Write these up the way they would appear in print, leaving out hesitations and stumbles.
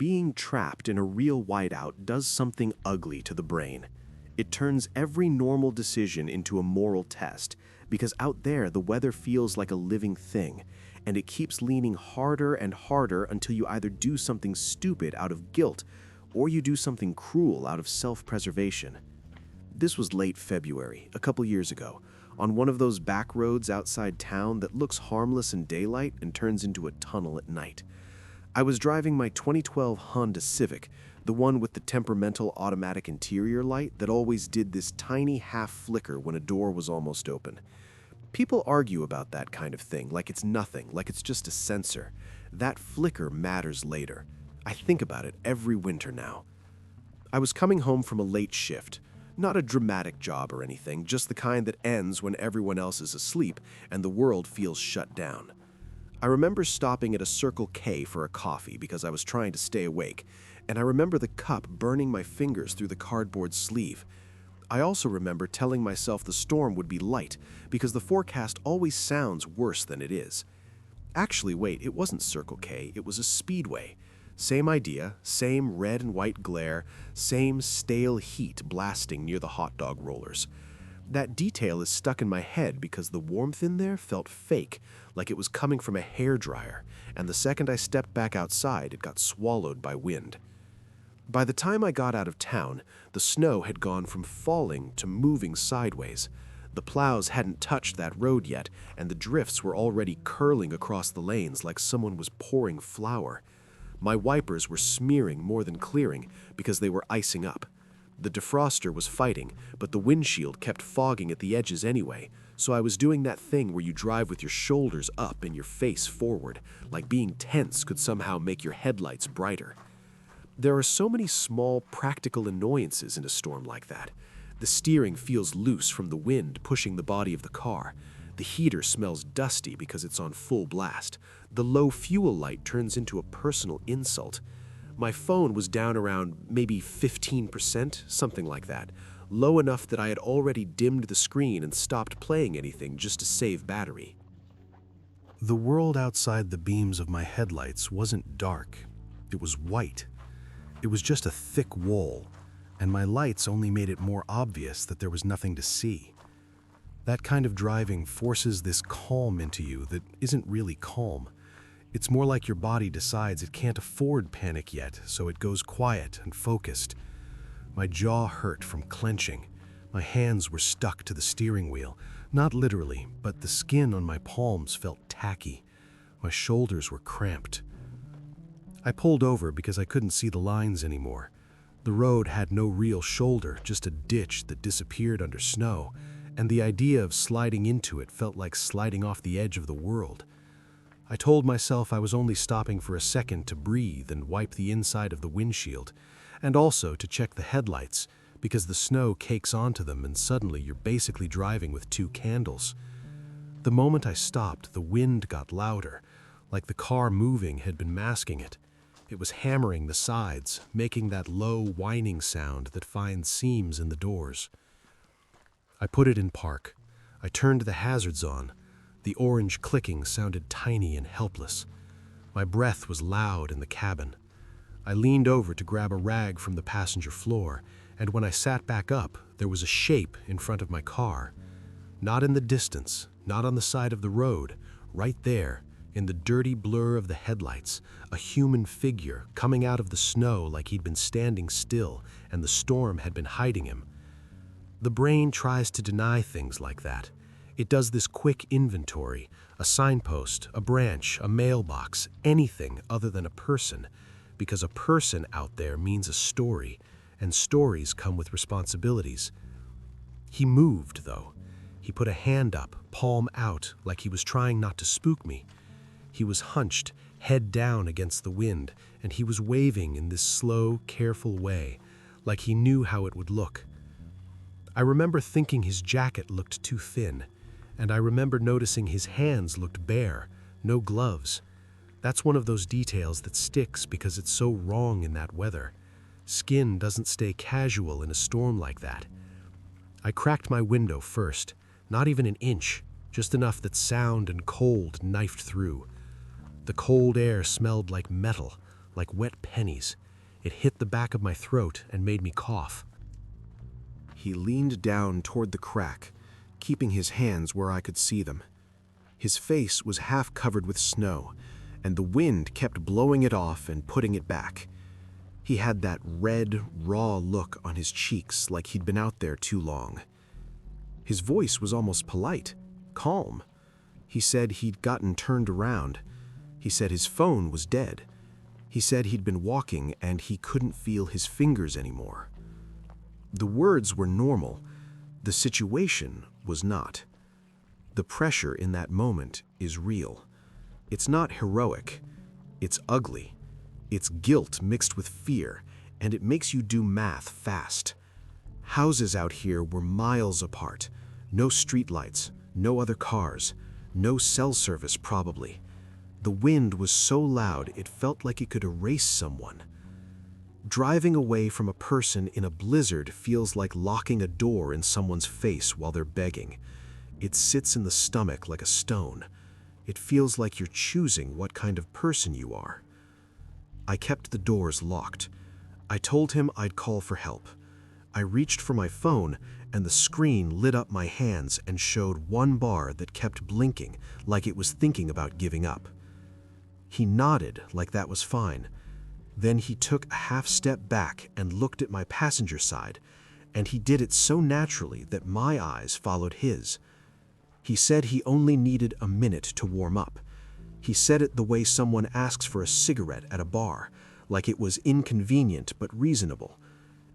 being trapped in a real whiteout does something ugly to the brain. It turns every normal decision into a moral test, because out there the weather feels like a living thing, and it keeps leaning harder and harder until you either do something stupid out of guilt, or you do something cruel out of self-preservation. This was late February, a couple years ago, on one of those back roads outside town that looks harmless in daylight and turns into a tunnel at night. I was driving my 2012 Honda Civic, the one with the temperamental automatic interior light that always did this tiny half flicker when a door was almost open. People argue about that kind of thing, like it's nothing, like it's just a sensor. That flicker matters later. I think about it every winter now. I was coming home from a late shift. Not a dramatic job or anything, just the kind that ends when everyone else is asleep and the world feels shut down. I remember stopping at a Circle K for a coffee because I was trying to stay awake, and I remember the cup burning my fingers through the cardboard sleeve. I also remember telling myself the storm would be light because the forecast always sounds worse than it is. Actually, wait, it wasn't Circle K, it was a Speedway. Same idea, same red and white glare, same stale heat blasting near the hot dog rollers. That detail is stuck in my head because the warmth in there felt fake, like it was coming from a hairdryer, and the second I stepped back outside, it got swallowed by wind. By the time I got out of town, the snow had gone from falling to moving sideways. The plows hadn't touched that road yet, and the drifts were already curling across the lanes like someone was pouring flour. My wipers were smearing more than clearing because they were icing up. The defroster was fighting, but the windshield kept fogging at the edges anyway, so I was doing that thing where you drive with your shoulders up and your face forward, like being tense could somehow make your headlights brighter. There are so many small, practical annoyances in a storm like that. The steering feels loose from the wind pushing the body of the car. The heater smells dusty because it's on full blast. The low fuel light turns into a personal insult. My phone was down around maybe 15%, something like that, low enough that I had already dimmed the screen and stopped playing anything just to save battery. The world outside the beams of my headlights wasn't dark. It was white. It was just a thick wall, and my lights only made it more obvious that there was nothing to see. That kind of driving forces this calm into you that isn't really calm. It's more like your body decides it can't afford panic yet, so it goes quiet and focused. My jaw hurt from clenching. My hands were stuck to the steering wheel, not literally, but the skin on my palms felt tacky. My shoulders were cramped. I pulled over because I couldn't see the lines anymore. The road had no real shoulder, just a ditch that disappeared under snow, and the idea of sliding into it felt like sliding off the edge of the world. I told myself I was only stopping for a second to breathe and wipe the inside of the windshield, and also to check the headlights, because the snow cakes onto them and suddenly you're basically driving with two candles. The moment I stopped, the wind got louder, like the car moving had been masking it. It was hammering the sides, making that low whining sound that finds seams in the doors. I put it in park. I turned the hazards on. The orange clicking sounded tiny and helpless. My breath was loud in the cabin. I leaned over to grab a rag from the passenger floor, and when I sat back up, there was a shape in front of my car. Not in the distance, not on the side of the road, right there, in the dirty blur of the headlights, a human figure coming out of the snow like he'd been standing still and the storm had been hiding him. The brain tries to deny things like that. It does this quick inventory, a signpost, a branch, a mailbox, anything other than a person, because a person out there means a story, and stories come with responsibilities. He moved, though. He put a hand up, palm out, like he was trying not to spook me. He was hunched, head down against the wind, and he was waving in this slow, careful way, like he knew how it would look. I remember thinking his jacket looked too thin, and I remember noticing his hands looked bare, no gloves. That's one of those details that sticks because it's so wrong in that weather. Skin doesn't stay casual in a storm like that. I cracked my window first, not even an inch, just enough that sound and cold knifed through. The cold air smelled like metal, like wet pennies. It hit the back of my throat and made me cough. He leaned down toward the crack, keeping his hands where I could see them. His face was half covered with snow, and the wind kept blowing it off and putting it back. He had that red, raw look on his cheeks like he'd been out there too long. His voice was almost polite, calm. He said he'd gotten turned around. He said his phone was dead. He said he'd been walking and he couldn't feel his fingers anymore. The words were normal. The situation was not. The pressure in that moment is real. It's not heroic. It's ugly. It's guilt mixed with fear, and it makes you do math fast. Houses out here were miles apart. No streetlights, no other cars, no cell service probably. The wind was so loud it felt like it could erase someone. Driving away from a person in a blizzard feels like locking a door in someone's face while they're begging. It sits in the stomach like a stone. It feels like you're choosing what kind of person you are. I kept the doors locked. I told him I'd call for help. I reached for my phone, and the screen lit up my hands and showed one bar that kept blinking like it was thinking about giving up. He nodded like that was fine. Then he took a half step back and looked at my passenger side, and he did it so naturally that my eyes followed his. He said he only needed a minute to warm up. He said it the way someone asks for a cigarette at a bar, like it was inconvenient but reasonable.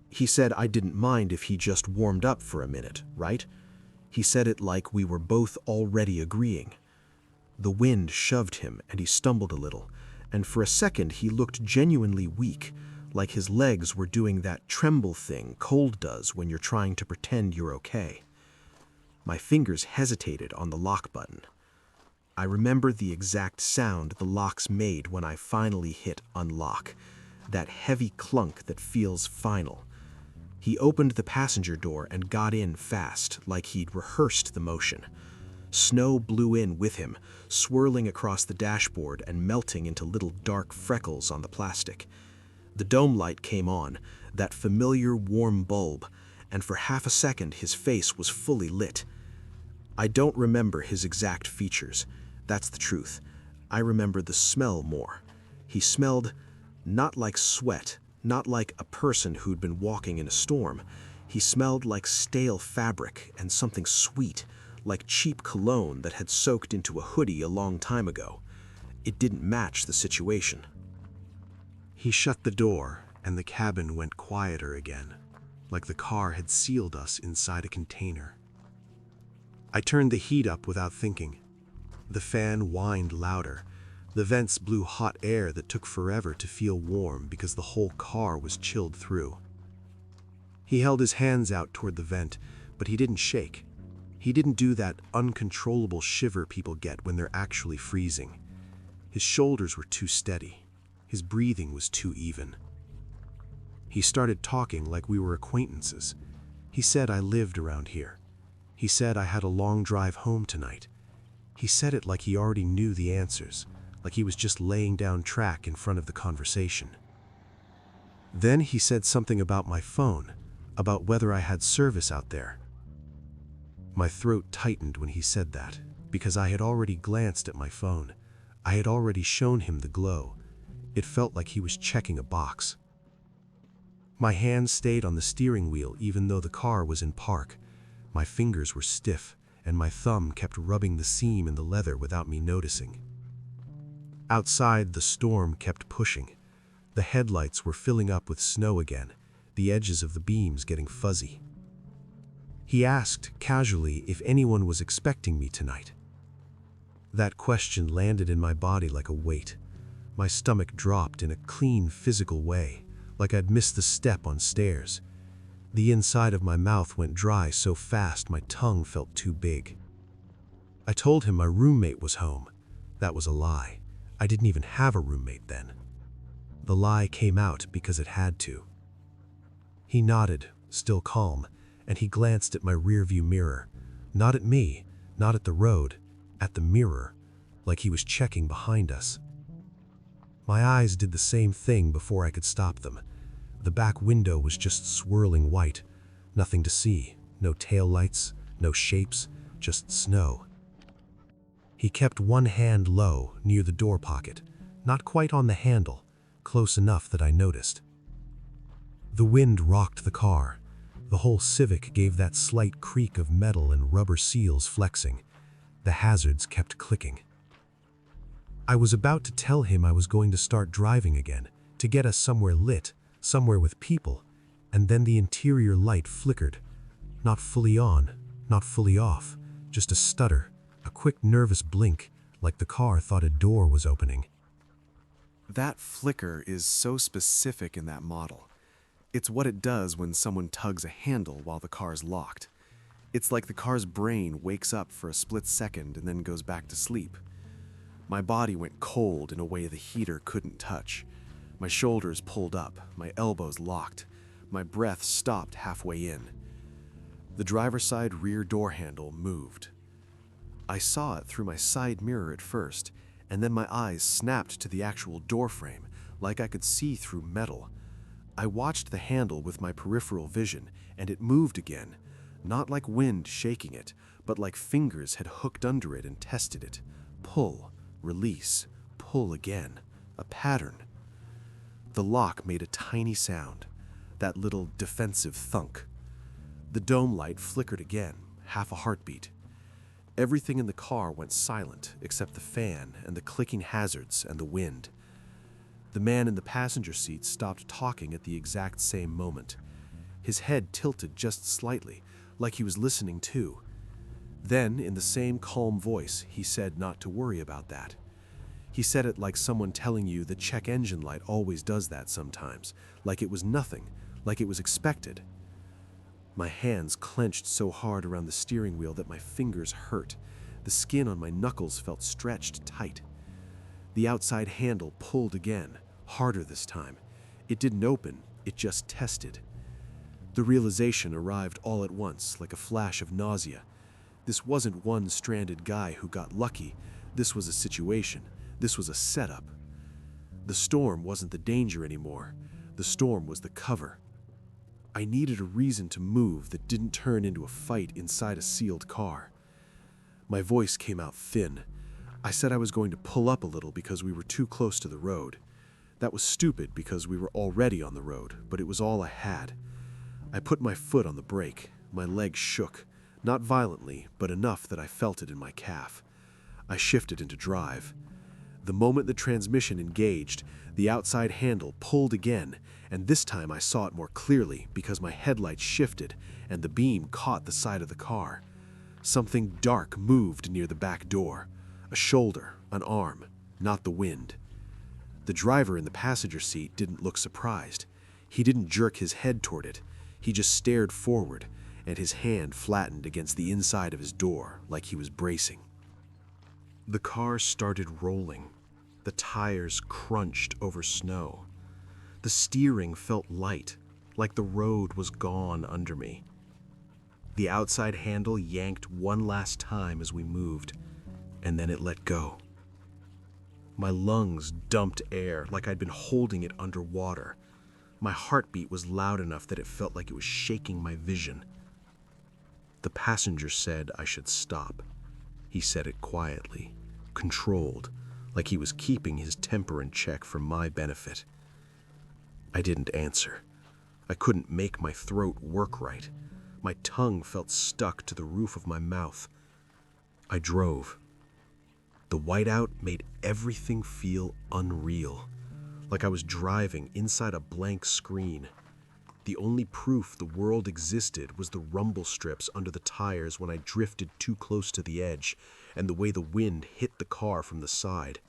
He said I didn't mind if he just warmed up for a minute, right? He said it like we were both already agreeing. The wind shoved him and he stumbled a little, and for a second he looked genuinely weak, like his legs were doing that tremble thing cold does when you're trying to pretend you're okay. My fingers hesitated on the lock button. I remember the exact sound the locks made when I finally hit unlock, that heavy clunk that feels final. He opened the passenger door and got in fast, like he'd rehearsed the motion. Snow blew in with him, swirling across the dashboard and melting into little dark freckles on the plastic. The dome light came on, that familiar warm bulb, and for half a second his face was fully lit. I don't remember his exact features. That's the truth. I remember the smell more. He smelled not like sweat, not like a person who'd been walking in a storm. He smelled like stale fabric and something sweet, like cheap cologne that had soaked into a hoodie a long time ago. It didn't match the situation. He shut the door, and the cabin went quieter again, like the car had sealed us inside a container. I turned the heat up without thinking. The fan whined louder. The vents blew hot air that took forever to feel warm because the whole car was chilled through. He held his hands out toward the vent, but he didn't shake. He didn't do that uncontrollable shiver people get when they're actually freezing. His shoulders were too steady. His breathing was too even. He started talking like we were acquaintances. He said I lived around here. He said I had a long drive home tonight. He said it like he already knew the answers, like he was just laying down track in front of the conversation. Then he said something about my phone, about whether I had service out there. My throat tightened when he said that, because I had already glanced at my phone. I had already shown him the glow. It felt like he was checking a box. My hands stayed on the steering wheel even though the car was in park. My fingers were stiff, and my thumb kept rubbing the seam in the leather without me noticing. Outside, the storm kept pushing. The headlights were filling up with snow again, the edges of the beams getting fuzzy. He asked, casually, if anyone was expecting me tonight. That question landed in my body like a weight. My stomach dropped in a clean, physical way, like I'd missed the step on stairs. The inside of my mouth went dry so fast my tongue felt too big. I told him my roommate was home. That was a lie. I didn't even have a roommate then. The lie came out because it had to. He nodded, still calm, and he glanced at my rearview mirror. Not at me, not at the road, at the mirror, like he was checking behind us. My eyes did the same thing before I could stop them. The back window was just swirling white. Nothing to see, no taillights, no shapes, just snow. He kept one hand low, near the door pocket, not quite on the handle, close enough that I noticed. The wind rocked the car. The whole Civic gave that slight creak of metal and rubber seals flexing. The hazards kept clicking. I was about to tell him I was going to start driving again, to get us somewhere lit, somewhere with people, and then the interior light flickered. Not fully on, not fully off, just a stutter, a quick nervous blink, like the car thought a door was opening. That flicker is so specific in that model. It's what it does when someone tugs a handle while the car's locked. It's like the car's brain wakes up for a split second and then goes back to sleep. My body went cold in a way the heater couldn't touch. My shoulders pulled up, my elbows locked. My breath stopped halfway in. The driver's side rear door handle moved. I saw it through my side mirror at first, and then my eyes snapped to the actual door frame, like I could see through metal. I watched the handle with my peripheral vision, and it moved again, not like wind shaking it, but like fingers had hooked under it and tested it. Pull, release, pull again, a pattern. The lock made a tiny sound, that little defensive thunk. The dome light flickered again, half a heartbeat. Everything in the car went silent except the fan and the clicking hazards and the wind. The man in the passenger seat stopped talking at the exact same moment. His head tilted just slightly, like he was listening too. Then, in the same calm voice, he said not to worry about that. He said it like someone telling you the check engine light always does that sometimes, like it was nothing, like it was expected. My hands clenched so hard around the steering wheel that my fingers hurt. The skin on my knuckles felt stretched tight. The outside handle pulled again, harder this time. It didn't open, it just tested. The realization arrived all at once, like a flash of nausea. This wasn't one stranded guy who got lucky. This was a situation. This was a setup. The storm wasn't the danger anymore. The storm was the cover. I needed a reason to move that didn't turn into a fight inside a sealed car. My voice came out thin. I said I was going to pull up a little because we were too close to the road. That was stupid because we were already on the road, but it was all I had. I put my foot on the brake. My leg shook, not violently, but enough that I felt it in my calf. I shifted into drive. The moment the transmission engaged, the outside handle pulled again, and this time I saw it more clearly because my headlights shifted and the beam caught the side of the car. Something dark moved near the back door. A shoulder, an arm, not the wind. The driver in the passenger seat didn't look surprised. He didn't jerk his head toward it. He just stared forward, and his hand flattened against the inside of his door like he was bracing. The car started rolling. The tires crunched over snow. The steering felt light, like the road was gone under me. The outside handle yanked one last time as we moved, and then it let go. My lungs dumped air like I'd been holding it underwater. My heartbeat was loud enough that it felt like it was shaking my vision. The passenger said I should stop. He said it quietly, controlled, like he was keeping his temper in check for my benefit. I didn't answer. I couldn't make my throat work right. My tongue felt stuck to the roof of my mouth. I drove. The whiteout made everything feel unreal, like I was driving inside a blank screen. The only proof the world existed was the rumble strips under the tires when I drifted too close to the edge, and the way the wind hit the car from the side.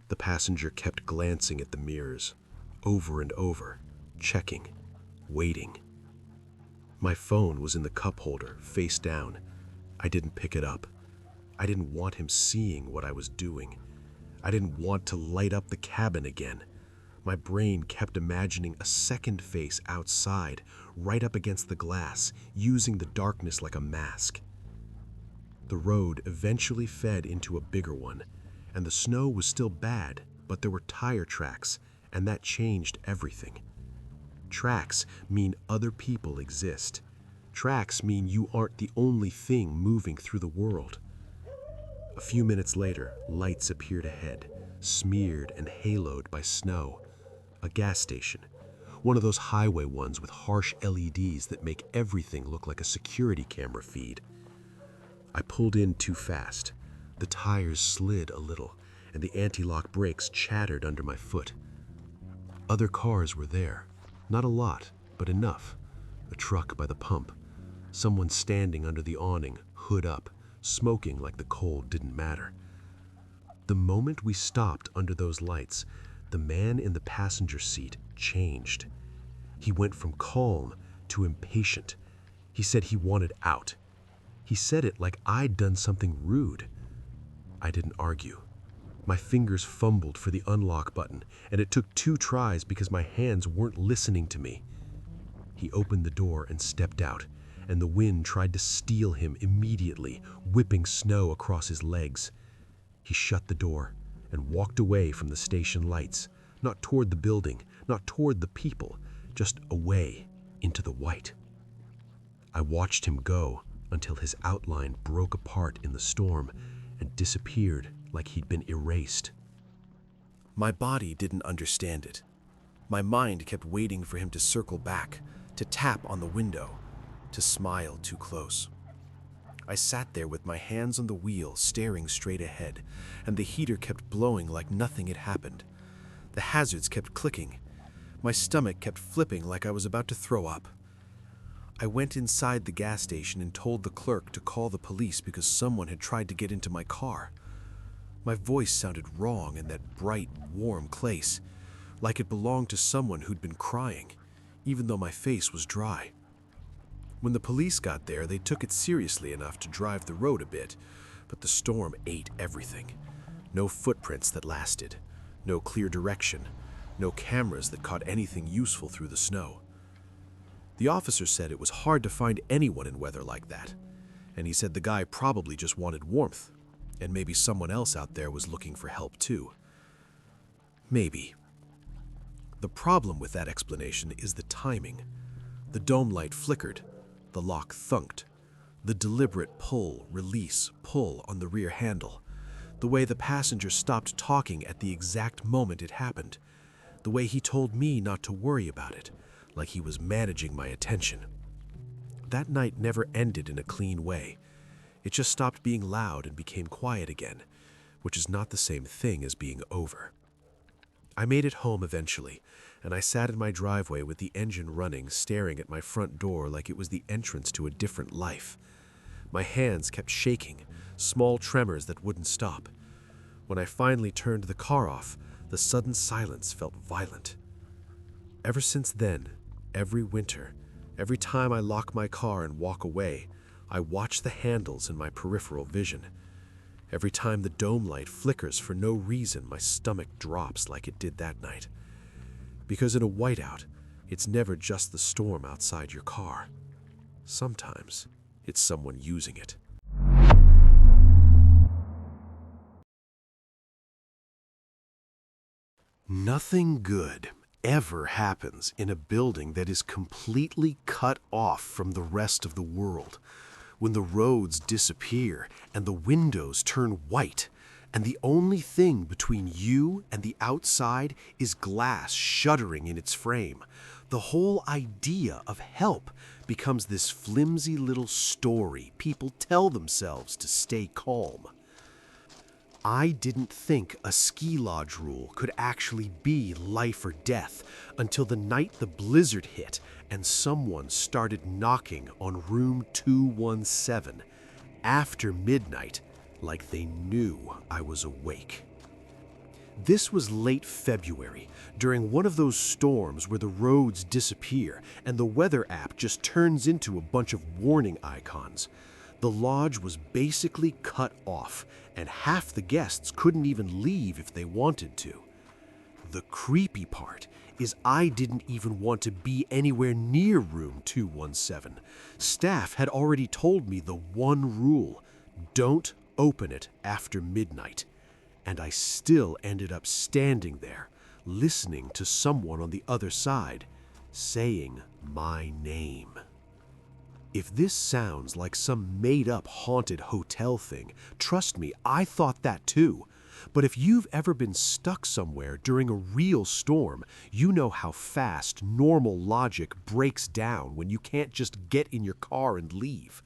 The passenger kept glancing at the mirrors, over and over, checking, waiting. My phone was in the cup holder, face down. I didn't pick it up. I didn't want him seeing what I was doing. I didn't want to light up the cabin again. My brain kept imagining a second face outside, right up against the glass, using the darkness like a mask. The road eventually fed into a bigger one, and the snow was still bad, but there were tire tracks, and that changed everything. Tracks mean other people exist. Tracks mean you aren't the only thing moving through the world. A few minutes later, lights appeared ahead, smeared and haloed by snow. A gas station. One of those highway ones with harsh LEDs that make everything look like a security camera feed. I pulled in too fast. The tires slid a little, and the anti-lock brakes chattered under my foot. Other cars were there. Not a lot, but enough. A truck by the pump. Someone standing under the awning, hood up, smoking like the cold didn't matter. The moment we stopped under those lights, the man in the passenger seat changed. He went from calm to impatient. He said he wanted out. He said it like I'd done something rude. I didn't argue. My fingers fumbled for the unlock button, and it took 2 tries because my hands weren't listening to me. He opened the door and stepped out, and the wind tried to steal him immediately, whipping snow across his legs. He shut the door and walked away from the station lights, not toward the building, not toward the people, just away into the white. I watched him go until his outline broke apart in the storm and disappeared like he'd been erased. My body didn't understand it. My mind kept waiting for him to circle back, to tap on the window, to smile too close. I sat there with my hands on the wheel, staring straight ahead, and the heater kept blowing like nothing had happened. The hazards kept clicking. My stomach kept flipping like I was about to throw up. I went inside the gas station and told the clerk to call the police because someone had tried to get into my car. My voice sounded wrong in that bright, warm place, like it belonged to someone who'd been crying, even though my face was dry. When the police got there, they took it seriously enough to drive the road a bit, but the storm ate everything. No footprints that lasted, no clear direction, no cameras that caught anything useful through the snow. The officer said it was hard to find anyone in weather like that, and he said the guy probably just wanted warmth, and maybe someone else out there was looking for help too. Maybe. The problem with that explanation is the timing. The dome light flickered, the lock thunked, the deliberate pull, release, pull on the rear handle, the way the passenger stopped talking at the exact moment it happened, the way he told me not to worry about it, like he was managing my attention. That night never ended in a clean way. It just stopped being loud and became quiet again, which is not the same thing as being over. I made it home eventually, and I sat in my driveway with the engine running, staring at my front door like it was the entrance to a different life. My hands kept shaking, small tremors that wouldn't stop. When I finally turned the car off, the sudden silence felt violent. Ever since then, every winter, every time I lock my car and walk away, I watch the handles in my peripheral vision. Every time the dome light flickers for no reason, my stomach drops like it did that night. Because in a whiteout, it's never just the storm outside your car. Sometimes, it's someone using it. Nothing good ever happens in a building that is completely cut off from the rest of the world. When the roads disappear and the windows turn white, and the only thing between you and the outside is glass shuddering in its frame, the whole idea of help becomes this flimsy little story people tell themselves to stay calm. I didn't think a ski lodge rule could actually be life or death until the night the blizzard hit and someone started knocking on room 217 after midnight like they knew I was awake. This was late February, during one of those storms where the roads disappear and the weather app just turns into a bunch of warning icons. The lodge was basically cut off, and half the guests couldn't even leave if they wanted to. The creepy part is I didn't even want to be anywhere near room 217. Staff had already told me the one rule: don't open it after midnight. and I still ended up standing there, listening to someone on the other side, saying my name. If this sounds like some made-up haunted hotel thing, trust me, I thought that too. But if you've ever been stuck somewhere during a real storm, you know how fast normal logic breaks down when you can't just get in your car and leave.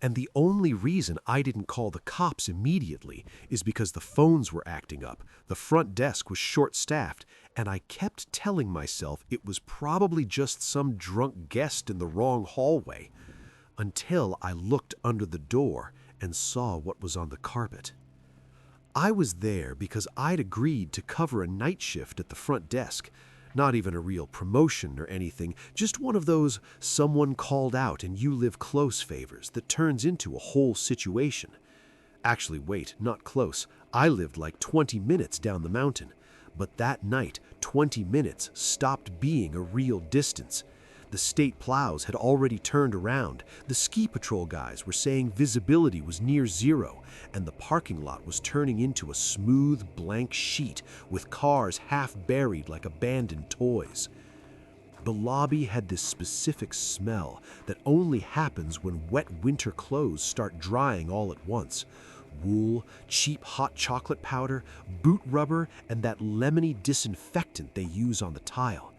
And the only reason I didn't call the cops immediately is because the phones were acting up, the front desk was short-staffed, and I kept telling myself it was probably just some drunk guest in the wrong hallway, until I looked under the door and saw what was on the carpet. I was there because I'd agreed to cover a night shift at the front desk. Not even a real promotion or anything, just one of those someone called out and you live close favors that turns into a whole situation. Actually, wait, not close. I lived like 20 minutes down the mountain. But that night, 20 minutes stopped being a real distance. The state plows had already turned around, the ski patrol guys were saying visibility was near zero, and the parking lot was turning into a smooth, blank sheet with cars half buried like abandoned toys. The lobby had this specific smell that only happens when wet winter clothes start drying all at once. Wool, cheap hot chocolate powder, boot rubber, and that lemony disinfectant they use on the tile.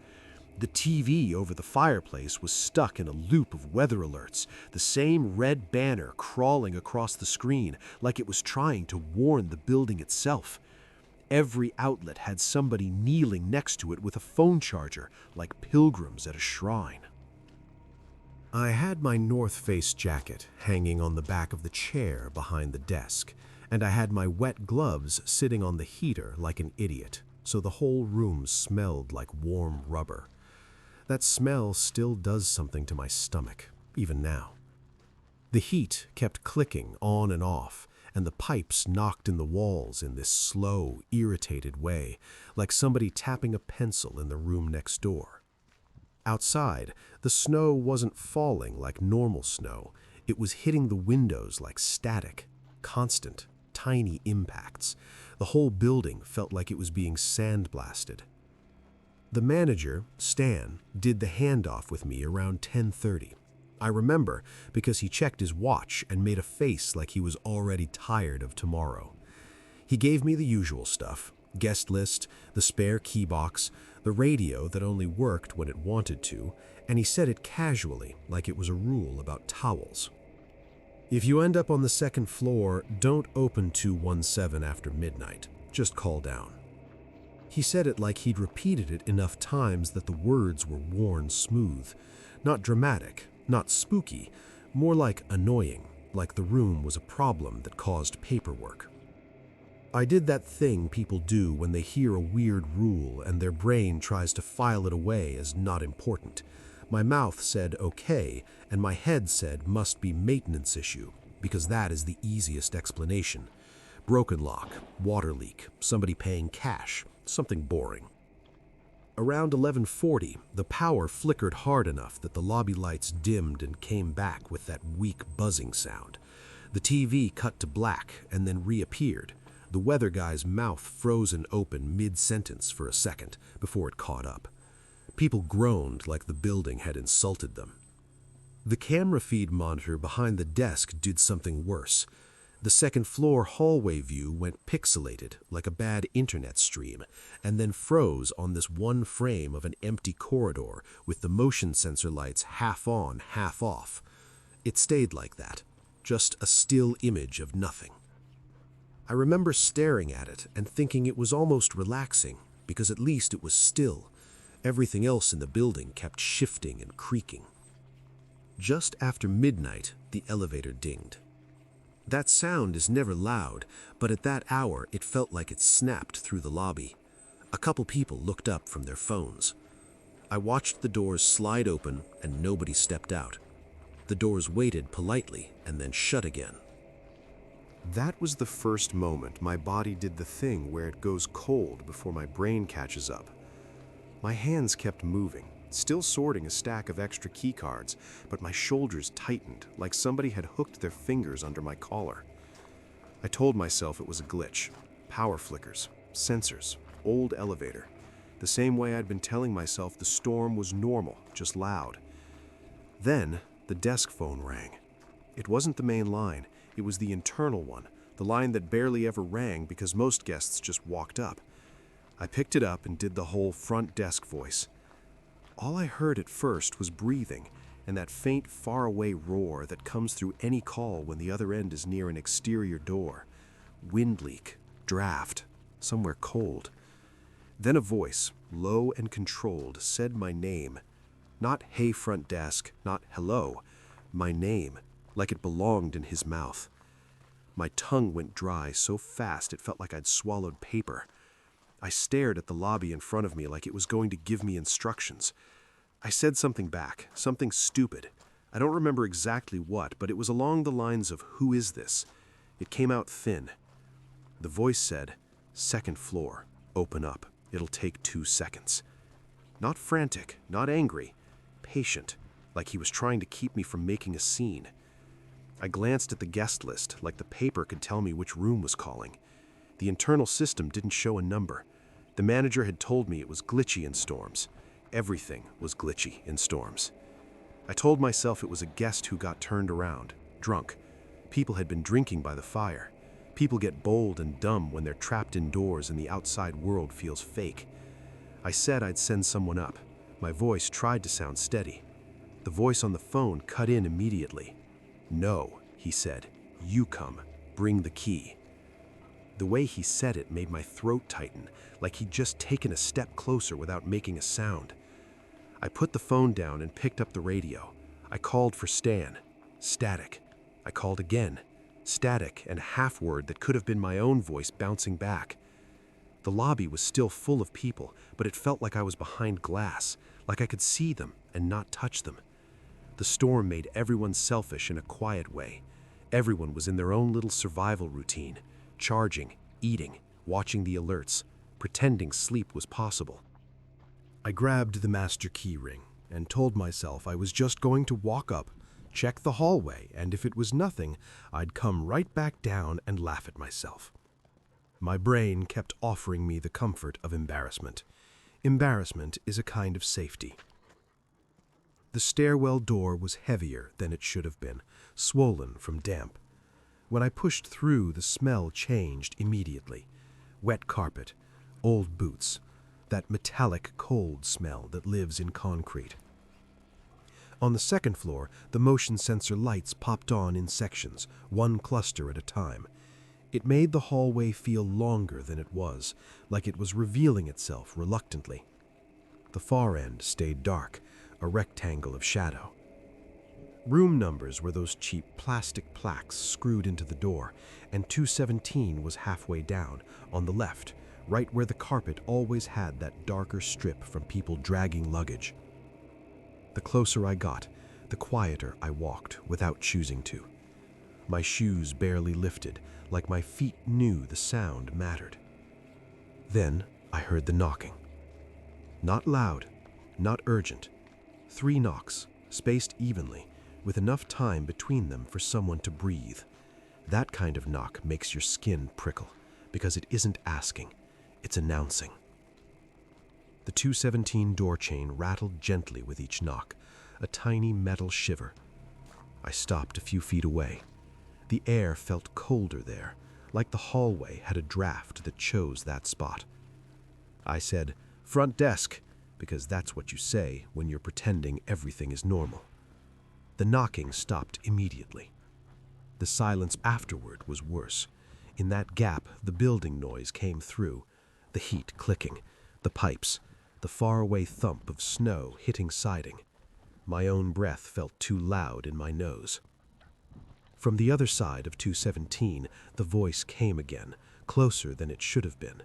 The TV over the fireplace was stuck in a loop of weather alerts, the same red banner crawling across the screen like it was trying to warn the building itself. Every outlet had somebody kneeling next to it with a phone charger, like pilgrims at a shrine. I had my North Face jacket hanging on the back of the chair behind the desk, and I had my wet gloves sitting on the heater like an idiot, so the whole room smelled like warm rubber. That smell still does something to my stomach, even now. The heat kept clicking on and off, and the pipes knocked in the walls in this slow, irritated way, like somebody tapping a pencil in the room next door. Outside, the snow wasn't falling like normal snow. It was hitting the windows like static, constant, tiny impacts. The whole building felt like it was being sandblasted. The manager, Stan, did the handoff with me around 10:30. I remember because he checked his watch and made a face like he was already tired of tomorrow. He gave me the usual stuff: guest list, the spare key box, the radio that only worked when it wanted to, and he said it casually, like it was a rule about towels. If you end up on the second floor, don't open 217 after midnight. Just call down. He said it like he'd repeated it enough times that the words were worn smooth. Not dramatic, not spooky, more like annoying, like the room was a problem that caused paperwork. I did that thing people do when they hear a weird rule and their brain tries to file it away as not important. My mouth said okay, and my head said must be maintenance issue, because that is the easiest explanation. Broken lock, water leak, somebody paying cash, something boring. Around 11:40, the power flickered hard enough that the lobby lights dimmed and came back with that weak buzzing sound. The TV cut to black and then reappeared, the weather guy's mouth frozen open mid-sentence for a second before it caught up. People groaned like the building had insulted them. The camera feed monitor behind the desk did something worse. The second floor hallway view went pixelated like a bad internet stream, and then froze on this one frame of an empty corridor with the motion sensor lights half on, half off. It stayed like that, just a still image of nothing. I remember staring at it and thinking it was almost relaxing, because at least it was still. Everything else in the building kept shifting and creaking. Just after midnight, the elevator dinged. That sound is never loud, but at that hour it felt like it snapped through the lobby. A couple people looked up from their phones. I watched the doors slide open and nobody stepped out. The doors waited politely and then shut again. That was the first moment my body did the thing where it goes cold before my brain catches up. My hands kept moving, still sorting a stack of extra key cards, but my shoulders tightened like somebody had hooked their fingers under my collar. I told myself it was a glitch. Power flickers, sensors, old elevator. The same way I'd been telling myself the storm was normal, just loud. Then, the desk phone rang. It wasn't the main line, it was the internal one, the line that barely ever rang because most guests just walked up. I picked it up and did the whole front desk voice. All I heard at first was breathing and that faint, faraway roar that comes through any call when the other end is near an exterior door. Wind leak, draft, somewhere cold. Then a voice, low and controlled, said my name. Not "Hey, front desk," not "Hello." My name, like it belonged in his mouth. My tongue went dry so fast it felt like I'd swallowed paper. I stared at the lobby in front of me like it was going to give me instructions. I said something back, something stupid. I don't remember exactly what, but it was along the lines of, "Who is this?" It came out thin. The voice said, "Second floor, open up. It'll take 2 seconds." Not frantic, not angry, patient, like he was trying to keep me from making a scene. I glanced at the guest list, like the paper could tell me which room was calling. The internal system didn't show a number. The manager had told me it was glitchy in storms. Everything was glitchy in storms. I told myself it was a guest who got turned around, drunk. People had been drinking by the fire. People get bold and dumb when they're trapped indoors and the outside world feels fake. I said I'd send someone up. My voice tried to sound steady. The voice on the phone cut in immediately. "No," he said. "You come. Bring the key." The way he said it made my throat tighten, like he'd just taken a step closer without making a sound. I put the phone down and picked up the radio. I called for Stan. Static. I called again. Static and a half word that could have been my own voice bouncing back. The lobby was still full of people, but it felt like I was behind glass, like I could see them and not touch them. The storm made everyone selfish in a quiet way. Everyone was in their own little survival routine, charging, eating, watching the alerts, pretending sleep was possible. I grabbed the master key ring and told myself I was just going to walk up, check the hallway, and if it was nothing, I'd come right back down and laugh at myself. My brain kept offering me the comfort of embarrassment. Embarrassment is a kind of safety. The stairwell door was heavier than it should have been, swollen from damp. When I pushed through, the smell changed immediately. Wet carpet, old boots, that metallic cold smell that lives in concrete. On the second floor, the motion sensor lights popped on in sections, one cluster at a time. It made the hallway feel longer than it was, like it was revealing itself reluctantly. The far end stayed dark, a rectangle of shadow. Room numbers were those cheap plastic plaques screwed into the door, and 217 was halfway down, on the left, right where the carpet always had that darker strip from people dragging luggage. The closer I got, the quieter I walked without choosing to. My shoes barely lifted, like my feet knew the sound mattered. Then I heard the knocking. Not loud, not urgent. 3 knocks, spaced evenly, with enough time between them for someone to breathe. That kind of knock makes your skin prickle, because it isn't asking, it's announcing. The 217 door chain rattled gently with each knock, a tiny metal shiver. I stopped a few feet away. The air felt colder there, like the hallway had a draft that chose that spot. I said, "Front desk," because that's what you say when you're pretending everything is normal. The knocking stopped immediately. The silence afterward was worse. In that gap, the building noise came through, the heat clicking, the pipes, the faraway thump of snow hitting siding. My own breath felt too loud in my nose. From the other side of 217, the voice came again, closer than it should have been.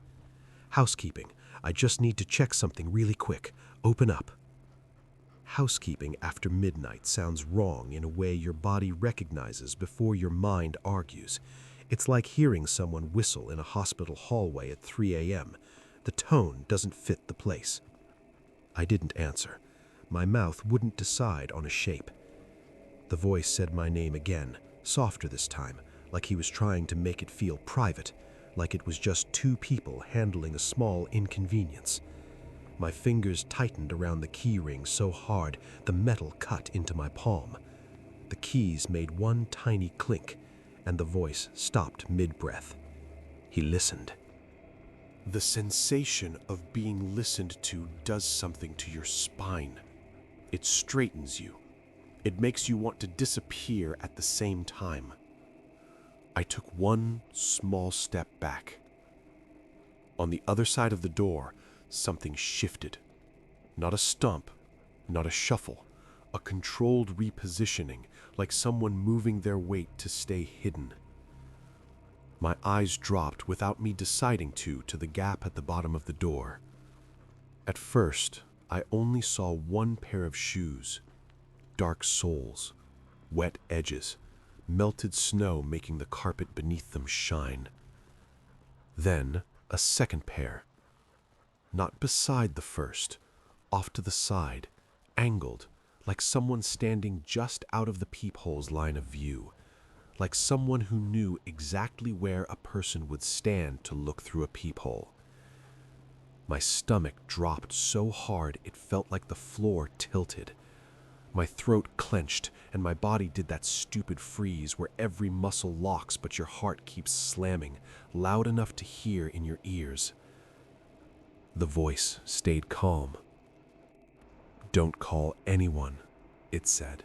"Housekeeping. I just need to check something really quick. Open up." Housekeeping after midnight sounds wrong in a way your body recognizes before your mind argues. It's like hearing someone whistle in a hospital hallway at 3 a.m. The tone doesn't fit the place. I didn't answer. My mouth wouldn't decide on a shape. The voice said my name again, softer this time, like he was trying to make it feel private, like it was just two people handling a small inconvenience. My fingers tightened around the key ring so hard the metal cut into my palm. The keys made one tiny clink, and the voice stopped mid-breath. He listened. The sensation of being listened to does something to your spine. It straightens you. It makes you want to disappear at the same time. I took one small step back. On the other side of the door, something shifted. Not a stomp, not a shuffle, a controlled repositioning, like someone moving their weight to stay hidden. My eyes dropped without me deciding to the gap at the bottom of the door. At first, I only saw one pair of shoes, dark soles, wet edges, melted snow making the carpet beneath them shine. Then, a second pair. Not beside the first, off to the side, angled, like someone standing just out of the peephole's line of view, like someone who knew exactly where a person would stand to look through a peephole. My stomach dropped so hard it felt like the floor tilted. My throat clenched, and my body did that stupid freeze where every muscle locks but your heart keeps slamming, loud enough to hear in your ears. The voice stayed calm. "Don't call anyone," it said.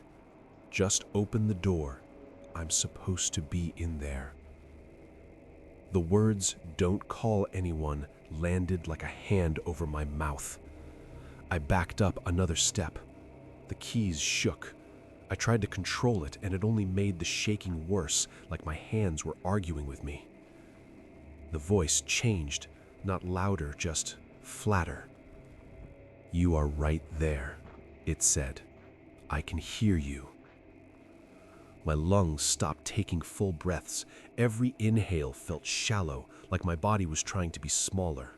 "Just open the door. I'm supposed to be in there." The words, "Don't call anyone," landed like a hand over my mouth. I backed up another step. The keys shook. I tried to control it, and it only made the shaking worse, like my hands were arguing with me. The voice changed, not louder, just flatter. "You are right there," it said. "I can hear you." My lungs stopped taking full breaths. Every inhale felt shallow, like my body was trying to be smaller.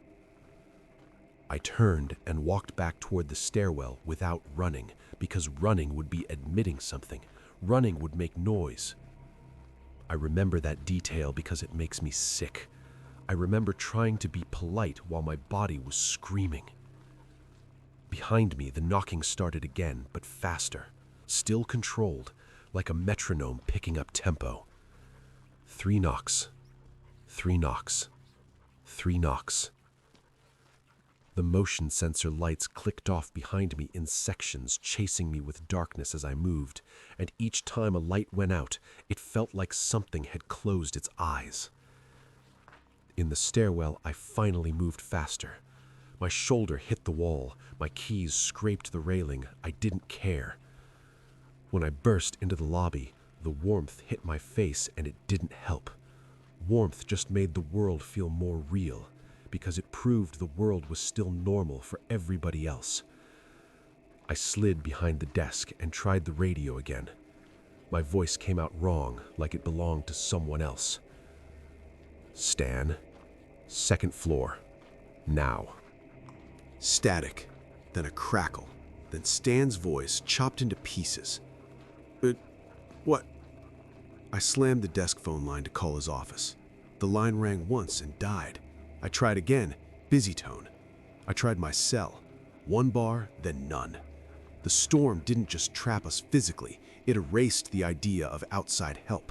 I turned and walked back toward the stairwell without running, because running would be admitting something. Running would make noise. I remember that detail because it makes me sick. I remember trying to be polite while my body was screaming. Behind me, the knocking started again, but faster, still controlled, like a metronome picking up tempo. 3 knocks, 3 knocks, 3 knocks. The motion sensor lights clicked off behind me in sections, chasing me with darkness as I moved, and each time a light went out, it felt like something had closed its eyes. In the stairwell, I finally moved faster. My shoulder hit the wall, my keys scraped the railing. I didn't care. When I burst into the lobby, the warmth hit my face and it didn't help. Warmth just made the world feel more real, because it proved the world was still normal for everybody else. I slid behind the desk and tried the radio again. My voice came out wrong, like it belonged to someone else. "Stan, 2nd floor, now." Static, then a crackle, then Stan's voice chopped into pieces. What?" I slammed the desk phone line to call his office. The line rang once and died. I tried again, busy tone. I tried my cell. 1 bar, then none. The storm didn't just trap us physically, it erased the idea of outside help.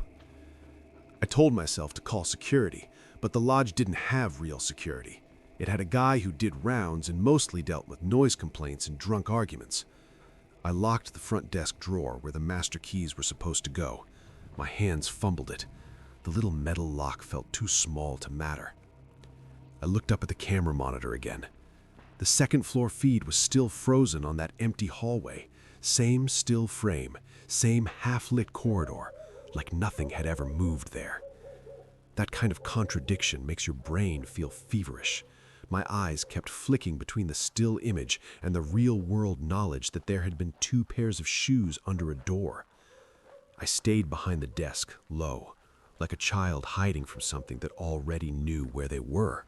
I told myself to call security, but the lodge didn't have real security. It had a guy who did rounds and mostly dealt with noise complaints and drunk arguments. I locked the front desk drawer where the master keys were supposed to go. My hands fumbled it. The little metal lock felt too small to matter. I looked up at the camera monitor again. The 2nd floor feed was still frozen on that empty hallway. Same still frame, same half-lit corridor, like nothing had ever moved there. That kind of contradiction makes your brain feel feverish. My eyes kept flicking between the still image and the real-world knowledge that there had been 2 pairs of shoes under a door. I stayed behind the desk, low, like a child hiding from something that already knew where they were.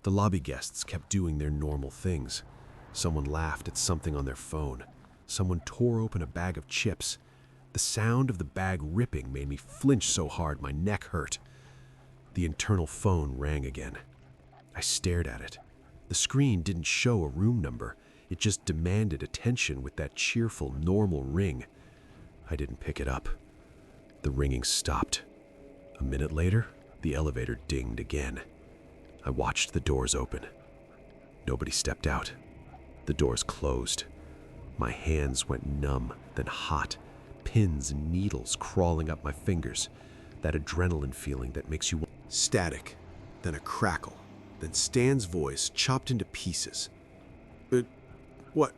The lobby guests kept doing their normal things. Someone laughed at something on their phone. Someone tore open a bag of chips. The sound of the bag ripping made me flinch so hard my neck hurt. The internal phone rang again. I stared at it. The screen didn't show a room number. It just demanded attention with that cheerful, normal ring. I didn't pick it up. The ringing stopped. A minute later, the elevator dinged again. I watched the doors open. Nobody stepped out. The doors closed. My hands went numb, then hot, pins and needles crawling up my fingers. That adrenaline feeling that makes you... Static, then a crackle, then Stan's voice chopped into pieces. What?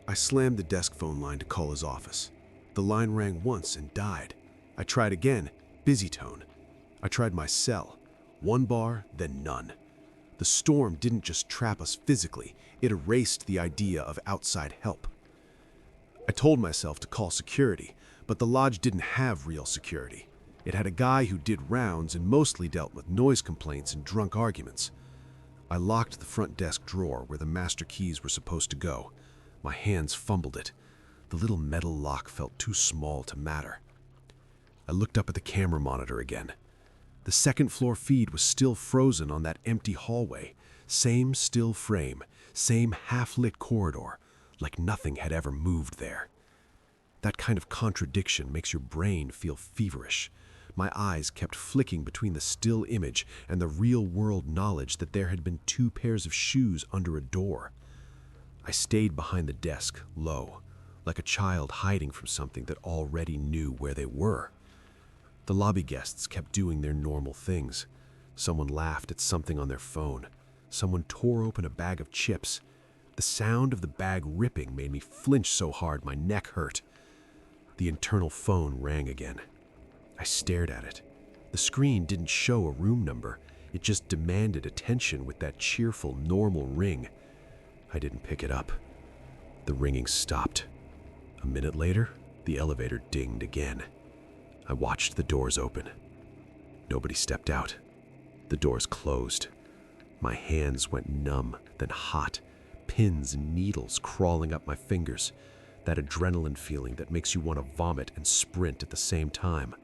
I slammed the desk phone line to call his office. The line rang once and died. I tried again, busy tone. I tried my cell. 1 bar, then none. The storm didn't just trap us physically, it erased the idea of outside help. I told myself to call security, but the lodge didn't have real security. It had a guy who did rounds and mostly dealt with noise complaints and drunk arguments. I locked the front desk drawer where the master keys were supposed to go. My hands fumbled it. The little metal lock felt too small to matter. I looked up at the camera monitor again. The second floor feed was still frozen on that empty hallway. Same still frame, same half-lit corridor, like nothing had ever moved there. That kind of contradiction makes your brain feel feverish. My eyes kept flicking between the still image and the real-world knowledge that there had been 2 pairs of shoes under a door. I stayed behind the desk, low, like a child hiding from something that already knew where they were. The lobby guests kept doing their normal things. Someone laughed at something on their phone. Someone tore open a bag of chips. The sound of the bag ripping made me flinch so hard my neck hurt. The internal phone rang again. I stared at it. The screen didn't show a room number. It just demanded attention with that cheerful, normal ring. I didn't pick it up. The ringing stopped. A minute later, the elevator dinged again. I watched the doors open. Nobody stepped out. The doors closed. My hands went numb, then hot, pins and needles crawling up my fingers. That adrenaline feeling that makes you want to vomit and sprint at the same time.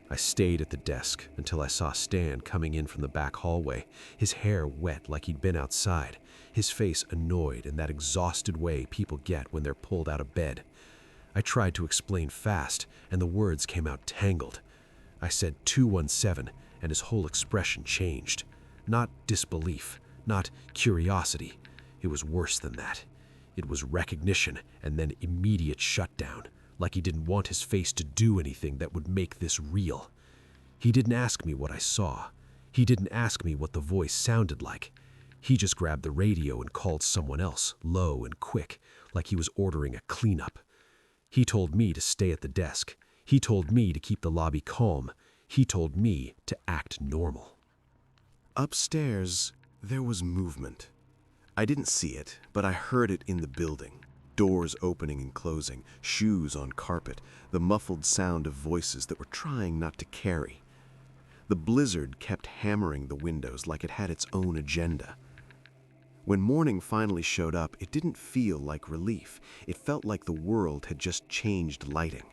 I stayed at the desk until I saw Stan coming in from the back hallway, his hair wet like he'd been outside, his face annoyed in that exhausted way people get when they're pulled out of bed. I tried to explain fast, and the words came out tangled. I said 217, and his whole expression changed. Not disbelief, not curiosity. It was worse than that. It was recognition and then immediate shutdown, like he didn't want his face to do anything that would make this real. He didn't ask me what I saw. He didn't ask me what the voice sounded like. He just grabbed the radio and called someone else, low and quick, like he was ordering a cleanup. He told me to stay at the desk. He told me to keep the lobby calm. He told me to act normal. Upstairs, there was movement. I didn't see it, but I heard it in the building. Doors opening and closing, shoes on carpet, the muffled sound of voices that were trying not to carry. The blizzard kept hammering the windows like it had its own agenda. When morning finally showed up, it didn't feel like relief. It felt like the world had just changed lighting.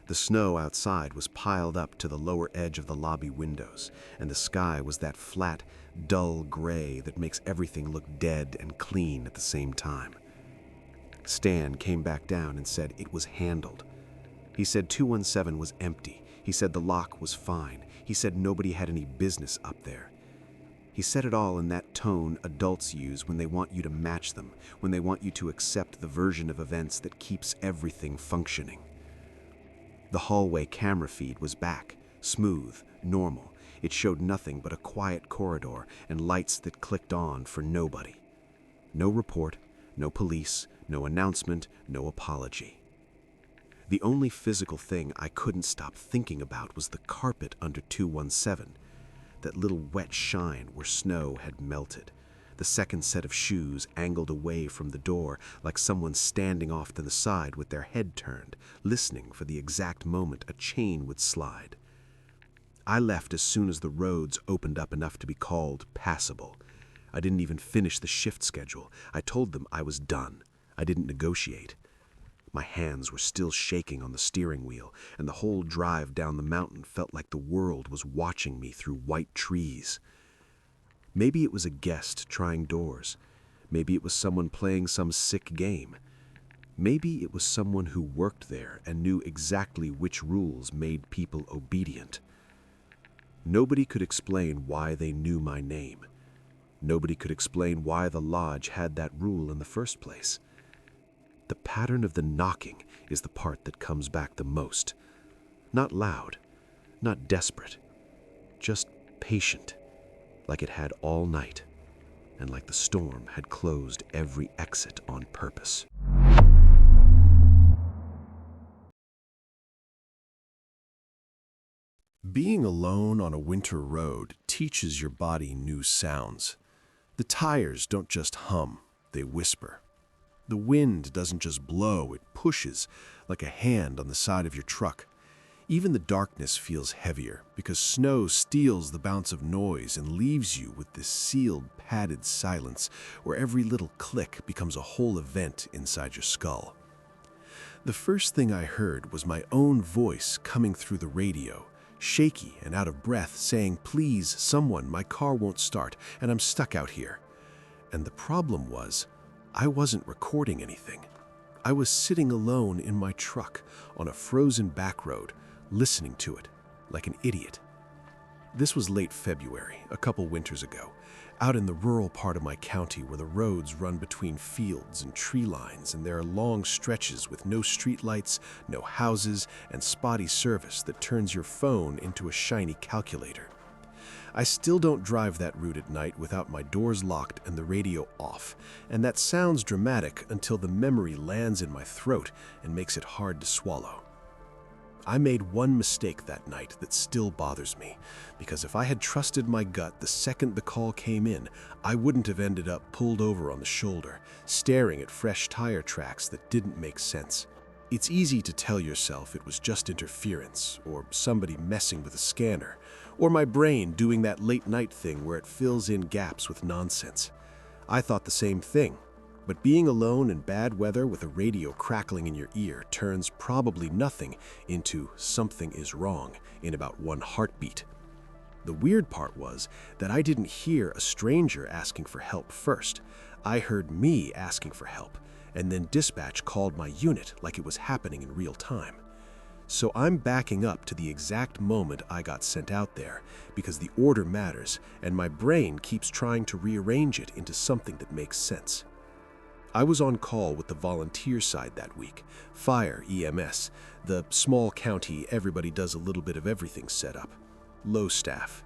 The snow outside was piled up to the lower edge of the lobby windows, and the sky was that flat, dull gray that makes everything look dead and clean at the same time. Stan came back down and said it was handled. He said 217 was empty. He said the lock was fine. He said nobody had any business up there. He said it all in that tone adults use when they want you to match them, when they want you to accept the version of events that keeps everything functioning. The hallway camera feed was back, smooth, normal. It showed nothing but a quiet corridor and lights that clicked on for nobody. No report, no police, no announcement, no apology. The only physical thing I couldn't stop thinking about was the carpet under 217, that little wet shine where snow had melted, the second set of shoes angled away from the door like someone standing off to the side with their head turned, listening for the exact moment a chain would slide. I left as soon as the roads opened up enough to be called passable. I didn't even finish the shift schedule. I told them I was done. I didn't negotiate. My hands were still shaking on the steering wheel, and the whole drive down the mountain felt like the world was watching me through white trees. Maybe it was a guest trying doors. Maybe it was someone playing some sick game. Maybe it was someone who worked there and knew exactly which rules made people obedient. Nobody could explain why they knew my name. Nobody could explain why the lodge had that rule in the first place. The pattern of the knocking is the part that comes back the most. Not loud, not desperate, just patient, like it had all night, and like the storm had closed every exit on purpose. Being alone on a winter road teaches your body new sounds. The tires don't just hum, they whisper. The wind doesn't just blow, it pushes like a hand on the side of your truck. Even the darkness feels heavier because snow steals the bounce of noise and leaves you with this sealed, padded silence where every little click becomes a whole event inside your skull. The first thing I heard was my own voice coming through the radio, shaky and out of breath, saying, "Please, someone, my car won't start, and I'm stuck out here." And the problem was, I wasn't recording anything. I was sitting alone in my truck on a frozen back road, listening to it like an idiot. This was late February, a couple winters ago, out in the rural part of my county where the roads run between fields and tree lines, and there are long stretches with no streetlights, no houses, and spotty service that turns your phone into a shiny calculator. I still don't drive that route at night without my doors locked and the radio off, and that sounds dramatic until the memory lands in my throat and makes it hard to swallow. I made one mistake that night that still bothers me, because if I had trusted my gut the second the call came in, I wouldn't have ended up pulled over on the shoulder, staring at fresh tire tracks that didn't make sense. It's easy to tell yourself it was just interference, or somebody messing with a scanner, or my brain doing that late-night thing where it fills in gaps with nonsense. I thought the same thing. But being alone in bad weather with a radio crackling in your ear turns probably nothing into something is wrong in about one heartbeat. The weird part was that I didn't hear a stranger asking for help first. I heard me asking for help, and then dispatch called my unit like it was happening in real time. So I'm backing up to the exact moment I got sent out there because the order matters, and my brain keeps trying to rearrange it into something that makes sense. I was on call with the volunteer side that week, fire EMS, the small county everybody does a little bit of everything setup. Low staff.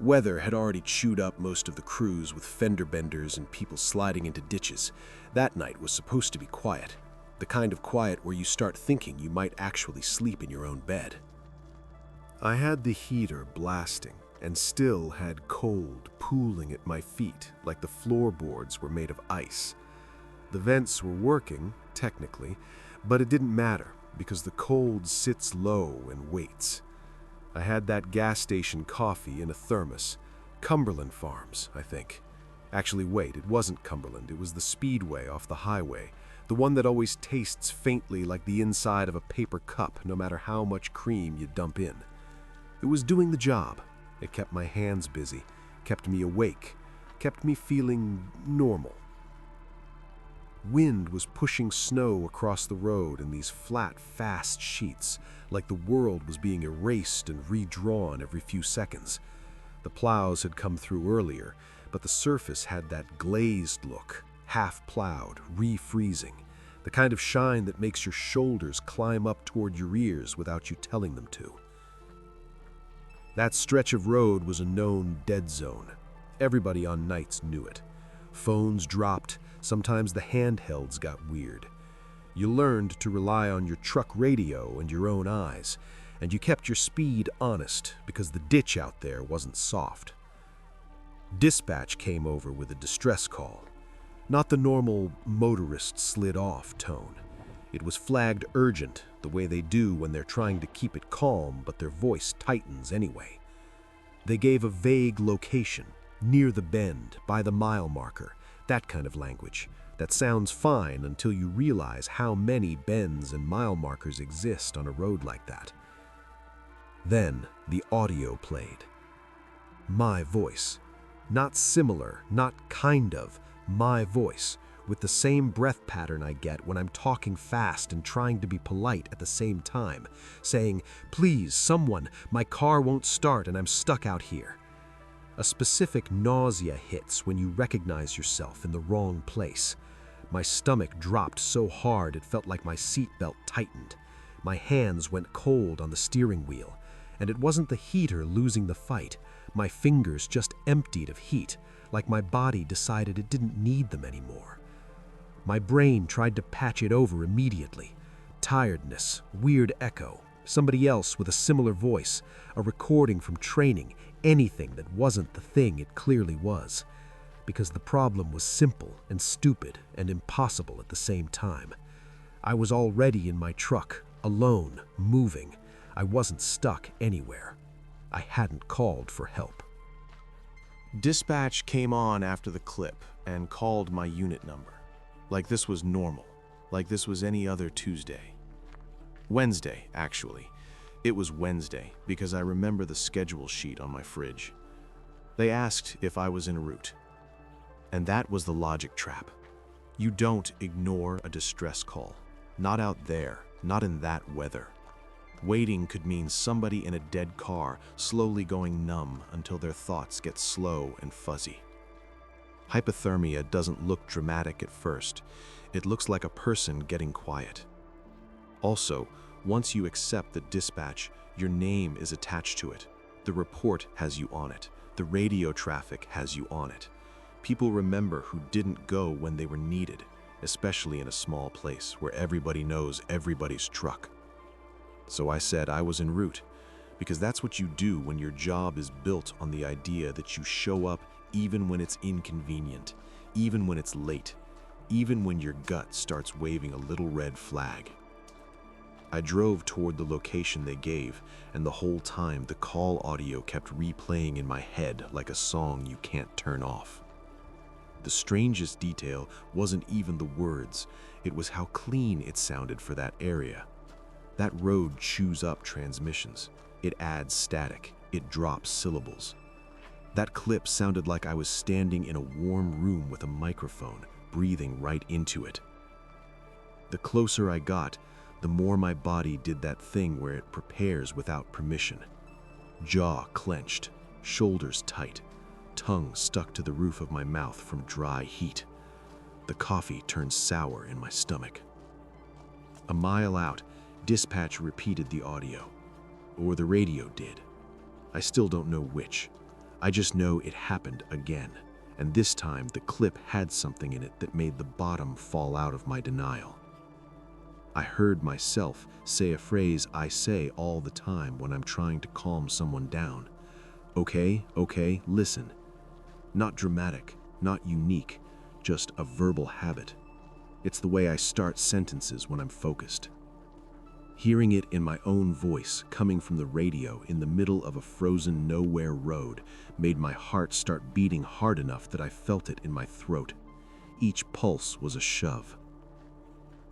Weather had already chewed up most of the crews with fender benders and people sliding into ditches. That night was supposed to be quiet, the kind of quiet where you start thinking you might actually sleep in your own bed. I had the heater blasting and still had cold pooling at my feet like the floorboards were made of ice. The vents were working, technically, but it didn't matter because the cold sits low and waits. I had that gas station coffee in a thermos. Cumberland Farms, I think. Actually, wait, it wasn't Cumberland. It was the Speedway off the highway, the one that always tastes faintly like the inside of a paper cup no matter how much cream you dump in. It was doing the job. It kept my hands busy, kept me awake, kept me feeling normal. Wind was pushing snow across the road in these flat, fast sheets, like the world was being erased and redrawn every few seconds. The plows had come through earlier, but the surface had that glazed look, half-plowed, refreezing, the kind of shine that makes your shoulders climb up toward your ears without you telling them to. That stretch of road was a known dead zone. Everybody on nights knew it. Phones dropped. Sometimes the handhelds got weird. You learned to rely on your truck radio and your own eyes, and you kept your speed honest because the ditch out there wasn't soft. Dispatch came over with a distress call. Not the normal motorist slid off tone. It was flagged urgent, the way they do when they're trying to keep it calm, but their voice tightens anyway. They gave a vague location, near the bend, by the mile marker, that kind of language That sounds fine until you realize how many bends and mile markers exist on a road like that. Then the audio played. My voice. Not similar, not kind of, my voice, with the same breath pattern I get when I'm talking fast and trying to be polite at the same time, saying, "Please, someone, my car won't start and I'm stuck out here." A specific nausea hits when you recognize yourself in the wrong place. My stomach dropped so hard it felt like my seatbelt tightened. My hands went cold on the steering wheel, and it wasn't the heater losing the fight. My fingers just emptied of heat, like my body decided it didn't need them anymore. My brain tried to patch it over immediately. Tiredness, weird echo, somebody else with a similar voice, a recording from training, anything that wasn't the thing it clearly was. Because the problem was simple and stupid and impossible at the same time. I was already in my truck, alone, moving. I wasn't stuck anywhere. I hadn't called for help. Dispatch came on after the clip and called my unit number. Like this was normal. Like this was any other Tuesday. Wednesday, actually. It was Wednesday because I remember the schedule sheet on my fridge. They asked if I was en route. And that was the logic trap. You don't ignore a distress call. Not out there, not in that weather. Waiting could mean somebody in a dead car slowly going numb until their thoughts get slow and fuzzy. Hypothermia doesn't look dramatic at first. It looks like a person getting quiet. Also, once you accept the dispatch, your name is attached to it. The report has you on it. The radio traffic has you on it. People remember who didn't go when they were needed, especially in a small place where everybody knows everybody's truck. So I said I was en route, because that's what you do when your job is built on the idea that you show up even when it's inconvenient, even when it's late, even when your gut starts waving a little red flag. I drove toward the location they gave, and the whole time the call audio kept replaying in my head like a song you can't turn off. The strangest detail wasn't even the words, it was how clean it sounded for that area. That road chews up transmissions. It adds static. It drops syllables. That clip sounded like I was standing in a warm room with a microphone, breathing right into it. The closer I got, the more my body did that thing where it prepares without permission. Jaw clenched, shoulders tight, tongue stuck to the roof of my mouth from dry heat. The coffee turned sour in my stomach. A mile out, dispatch repeated the audio. Or the radio did. I still don't know which. I just know it happened again, and this time the clip had something in it that made the bottom fall out of my denial. I heard myself say a phrase I say all the time when I'm trying to calm someone down. Okay, listen. Not dramatic, not unique, just a verbal habit. It's the way I start sentences when I'm focused. Hearing it in my own voice coming from the radio in the middle of a frozen nowhere road made my heart start beating hard enough that I felt it in my throat. Each pulse was a shove.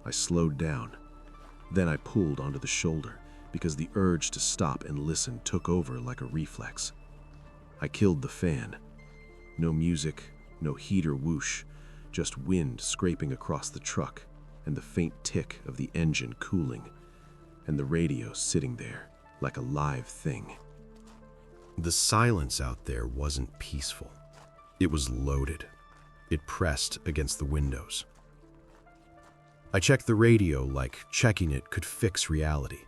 I slowed down. Then I pulled onto the shoulder because the urge to stop and listen took over like a reflex. I killed the fan. No music, no heater whoosh, just wind scraping across the truck and the faint tick of the engine cooling, and the radio sitting there like a live thing. The silence out there wasn't peaceful. It was loaded. It pressed against the windows. I checked the radio like checking it could fix reality.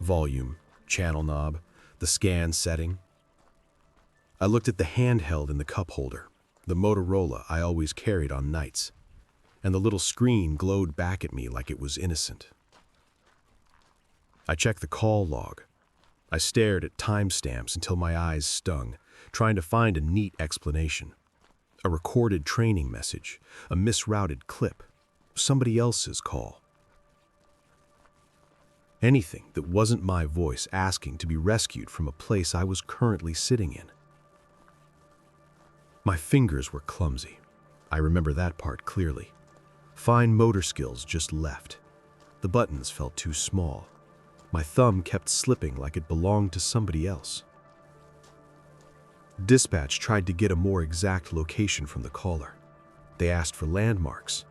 Volume, channel knob, the scan setting. I looked at the handheld in the cup holder, the Motorola I always carried on nights, and the little screen glowed back at me like it was innocent. I checked the call log. I stared at timestamps until my eyes stung, trying to find a neat explanation. A recorded training message, a misrouted clip, somebody else's call. Anything that wasn't my voice asking to be rescued from a place I was currently sitting in. My fingers were clumsy. I remember that part clearly. Fine motor skills just left. The buttons felt too small. My thumb kept slipping like it belonged to somebody else. Dispatch tried to get a more exact location from the caller. They asked for landmarks.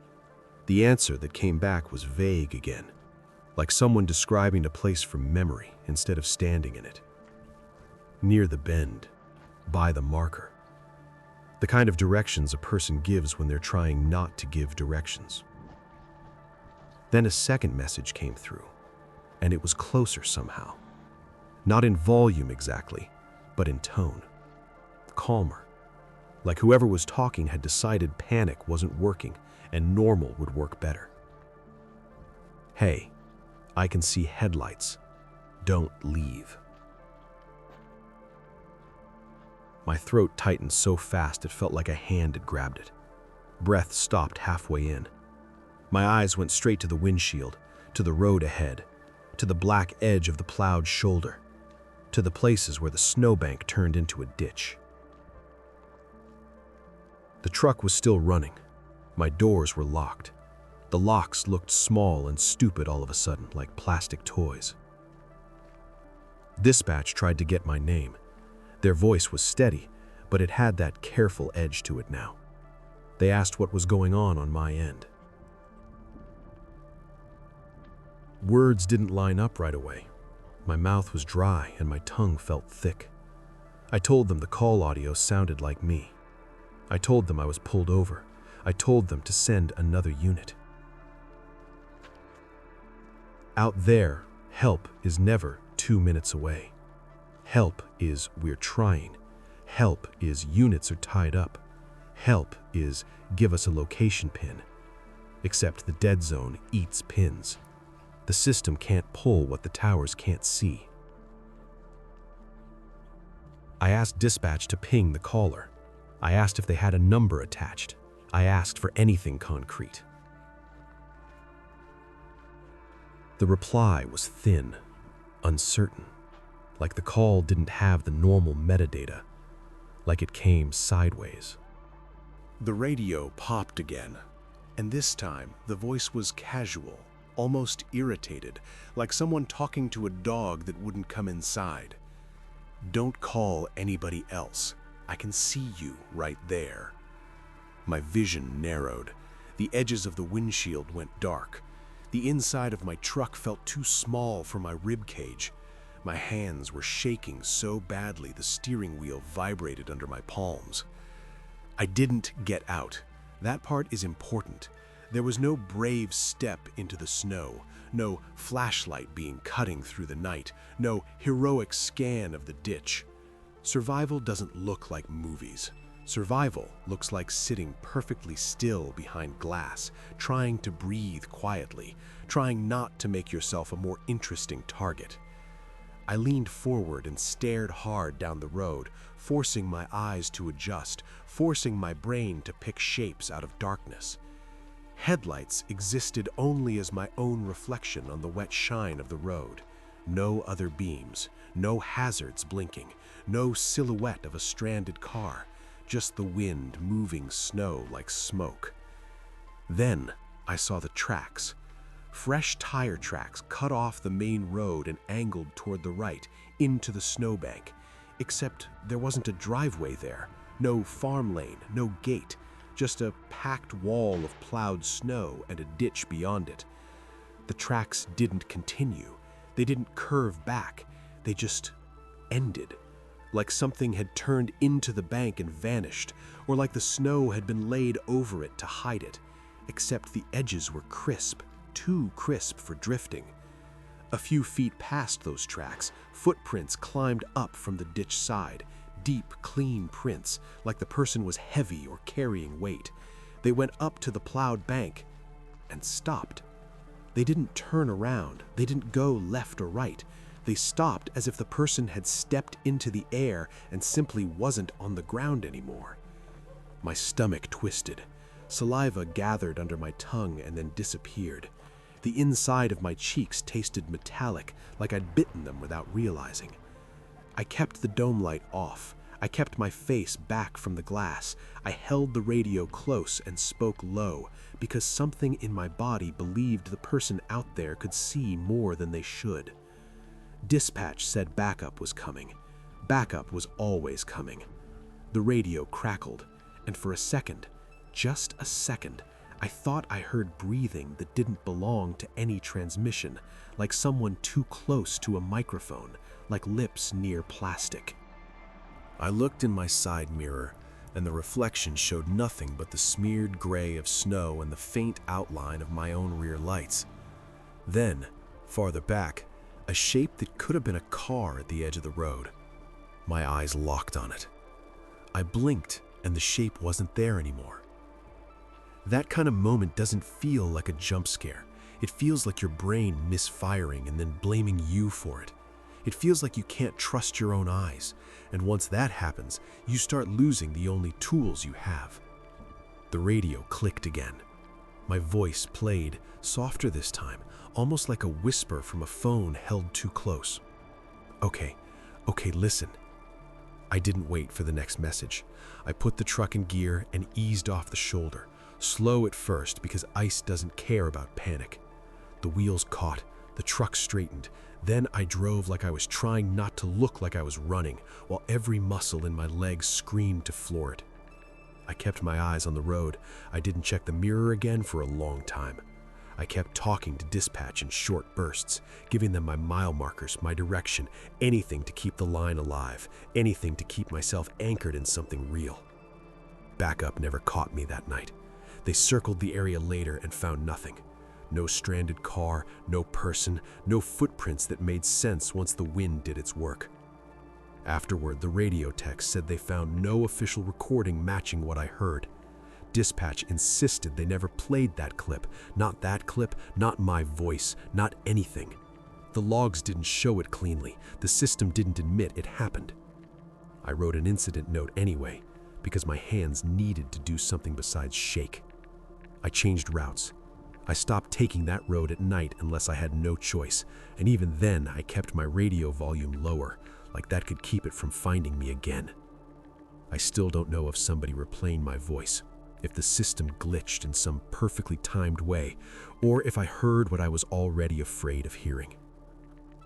The answer that came back was vague again, like someone describing a place from memory instead of standing in it. Near the bend, by the marker. The kind of directions a person gives when they're trying not to give directions. Then a second message came through, and it was closer somehow. Not in volume exactly, but in tone. Calmer. Like whoever was talking had decided panic wasn't working and normal would work better. Hey, I can see headlights. Don't leave. My throat tightened so fast it felt like a hand had grabbed it. Breath stopped halfway in. My eyes went straight to the windshield, to the road ahead, to the black edge of the plowed shoulder, to the places where the snowbank turned into a ditch. The truck was still running. My doors were locked. The locks looked small and stupid all of a sudden, like plastic toys. Dispatch tried to get my name. Their voice was steady, but it had that careful edge to it now. They asked what was going on my end. Words didn't line up right away. My mouth was dry and my tongue felt thick. I told them the call audio sounded like me. I told them I was pulled over. I told them to send another unit. Out there, help is never 2 minutes away. Help is we're trying. Help is units are tied up. Help is give us a location pin. Except the dead zone eats pins. The system can't pull what the towers can't see. I asked dispatch to ping the caller. I asked if they had a number attached. I asked for anything concrete. The reply was thin, uncertain, like the call didn't have the normal metadata, like it came sideways. The radio popped again, and this time the voice was casual, almost irritated, like someone talking to a dog that wouldn't come inside. Don't call anybody else. I can see you right there. My vision narrowed. The edges of the windshield went dark. The inside of my truck felt too small for my rib cage. My hands were shaking so badly the steering wheel vibrated under my palms. I didn't get out. That part is important. There was no brave step into the snow, no flashlight being cutting through the night, no heroic scan of the ditch. Survival doesn't look like movies. Survival looks like sitting perfectly still behind glass, trying to breathe quietly, trying not to make yourself a more interesting target. I leaned forward and stared hard down the road, forcing my eyes to adjust, forcing my brain to pick shapes out of darkness. Headlights existed only as my own reflection on the wet shine of the road. No other beams, no hazards blinking, no silhouette of a stranded car, just the wind moving snow like smoke. Then I saw the tracks. Fresh tire tracks cut off the main road and angled toward the right, into the snowbank. Except there wasn't a driveway there, no farm lane, no gate, just a packed wall of plowed snow and a ditch beyond it. The tracks didn't continue. They didn't curve back. They just ended. Like something had turned into the bank and vanished, or like the snow had been laid over it to hide it, except the edges were crisp, too crisp for drifting. A few feet past those tracks, footprints climbed up from the ditch side, deep, clean prints, like the person was heavy or carrying weight. They went up to the plowed bank and stopped. They didn't turn around. They didn't go left or right. They stopped as if the person had stepped into the air and simply wasn't on the ground anymore. My stomach twisted. Saliva gathered under my tongue and then disappeared. The inside of my cheeks tasted metallic, like I'd bitten them without realizing. I kept the dome light off. I kept my face back from the glass. I held the radio close and spoke low, because something in my body believed the person out there could see more than they should. Dispatch said backup was coming. Backup was always coming. The radio crackled, and for a second, just a second, I thought I heard breathing that didn't belong to any transmission, like someone too close to a microphone, like lips near plastic. I looked in my side mirror, and the reflection showed nothing but the smeared gray of snow and the faint outline of my own rear lights. Then, farther back, a shape that could have been a car at the edge of the road. My eyes locked on it. I blinked, and the shape wasn't there anymore. That kind of moment doesn't feel like a jump scare. It feels like your brain misfiring and then blaming you for it. It feels like you can't trust your own eyes, and once that happens, you start losing the only tools you have. The radio clicked again. My voice played, softer this time, almost like a whisper from a phone held too close. Okay, listen. I didn't wait for the next message. I put the truck in gear and eased off the shoulder, slow at first because ice doesn't care about panic. The wheels caught, the truck straightened. Then I drove like I was trying not to look like I was running, while every muscle in my legs screamed to floor it. I kept my eyes on the road. I didn't check the mirror again for a long time. I kept talking to dispatch in short bursts, giving them my mile markers, my direction, anything to keep the line alive, anything to keep myself anchored in something real. Backup never caught me that night. They circled the area later and found nothing. No stranded car, no person, no footprints that made sense once the wind did its work. Afterward, the radio techs said they found no official recording matching what I heard. Dispatch insisted they never played that clip, not my voice, not anything. The logs didn't show it cleanly. The system didn't admit it happened. I wrote an incident note anyway, because my hands needed to do something besides shake. I changed routes. I stopped taking that road at night unless I had no choice, and even then I kept my radio volume lower, like that could keep it from finding me again. I still don't know if somebody replayed my voice, if the system glitched in some perfectly timed way, or if I heard what I was already afraid of hearing.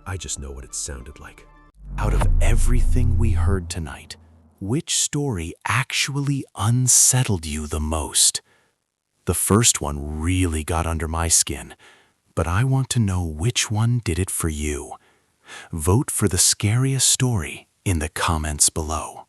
I just know what it sounded like. Out of everything we heard tonight, which story actually unsettled you the most? The first one really got under my skin, but I want to know which one did it for you. Vote for the scariest story in the comments below.